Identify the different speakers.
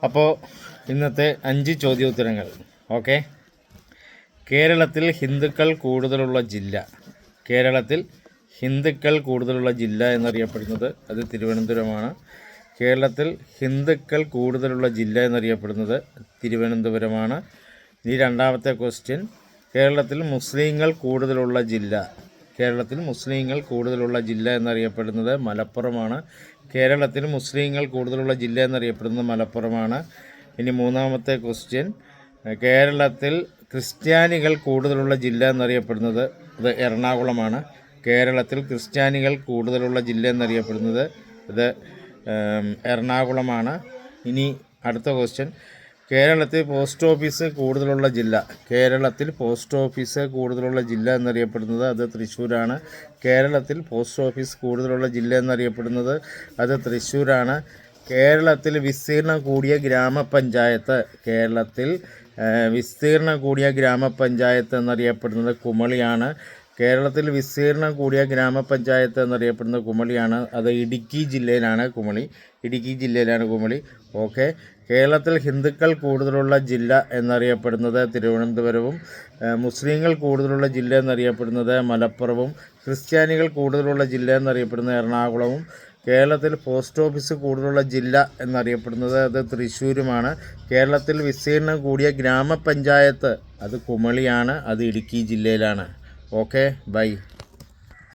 Speaker 1: അപ്പോൾ ഇന്നത്തെ 5 ചോദ്യോത്തരങ്ങൾ. ഓക്കെ. കേരളത്തിൽ ഹിന്ദുക്കൾ കൂടുതലുള്ള ജില്ല. കേരളത്തിൽ ഹിന്ദുക്കൾ കൂടുതലുള്ള ജില്ല എന്നറിയപ്പെടുന്നത് അത് തിരുവനന്തപുരമാണ്. കേരളത്തിൽ ഹിന്ദുക്കൾ കൂടുതലുള്ള ജില്ല എന്നറിയപ്പെടുന്നത് തിരുവനന്തപുരമാണ്. ഇനി രണ്ടാമത്തെ ക്വസ്റ്റ്യൻ, കേരളത്തിൽ മുസ്ലിങ്ങൾ കൂടുതലുള്ള ജില്ല. കേരളത്തിൽ മുസ്ലിങ്ങൾ കൂടുതലുള്ള ജില്ല എന്നറിയപ്പെടുന്നത് മലപ്പുറമാണ്. കേരളത്തിൽ മുസ്ലിങ്ങൾ കൂടുതലുള്ള ജില്ല എന്നറിയപ്പെടുന്നത് മലപ്പുറമാണ്. ഇനി മൂന്നാമത്തെ ക്വസ്റ്റ്യൻ, കേരളത്തിൽ ക്രിസ്ത്യാനികൾ കൂടുതലുള്ള ജില്ല എന്നറിയപ്പെടുന്നത് ഇത് എറണാകുളമാണ്. കേരളത്തിൽ ക്രിസ്ത്യാനികൾ കൂടുതലുള്ള ജില്ല എന്നറിയപ്പെടുന്നത് ഇത് എറണാകുളമാണ്. ഇനി അടുത്ത ക്വസ്റ്റ്യൻ, കേരളത്തിൽ പോസ്റ്റ് ഓഫീസ് കൂടുതലുള്ള ജില്ല. കേരളത്തിൽ പോസ്റ്റ് ഓഫീസ് കൂടുതലുള്ള ജില്ല എന്നറിയപ്പെടുന്നത് അത് തൃശ്ശൂരാണ്. കേരളത്തിൽ പോസ്റ്റ് ഓഫീസ് കൂടുതലുള്ള ജില്ല എന്നറിയപ്പെടുന്നത് അത് തൃശ്ശൂരാണ്. കേരളത്തിൽ വിസ്തീർണം കൂടിയ ഗ്രാമപഞ്ചായത്ത്. കേരളത്തിൽ വിസ്തീർണം കൂടിയ ഗ്രാമപഞ്ചായത്ത് എന്നറിയപ്പെടുന്നത് കുമളിയാണ്. കേരളത്തിൽ വിസ്തീർണം കൂടിയ ഗ്രാമപഞ്ചായത്ത് എന്നറിയപ്പെടുന്നത് കുമളിയാണ്. അത് ഇടുക്കി ജില്ലയിലാണ് കുമളി. ഇടുക്കി ജില്ലയിലാണ് കുമളി. ഓക്കെ. കേരളത്തിൽ ഹിന്ദുക്കൾ കൂടുതലുള്ള ജില്ല എന്നറിയപ്പെടുന്നത് തിരുവനന്തപുരവും മുസ്ലിങ്ങൾ കൂടുതലുള്ള ജില്ല എന്നറിയപ്പെടുന്നത് മലപ്പുറവും ക്രിസ്ത്യാനികൾ കൂടുതലുള്ള ജില്ല എന്നറിയപ്പെടുന്നത് എറണാകുളവും കേരളത്തിൽ പോസ്റ്റ് ഓഫീസ് കൂടുതലുള്ള ജില്ല എന്നറിയപ്പെടുന്നത് അത് തൃശ്ശൂരുമാണ്. കേരളത്തിൽ വിസ്തീർണം കൂടിയ ഗ്രാമപഞ്ചായത്ത് അത് കുമളിയാണ്. അത് ഇടുക്കി ജില്ലയിലാണ്. Okay, by.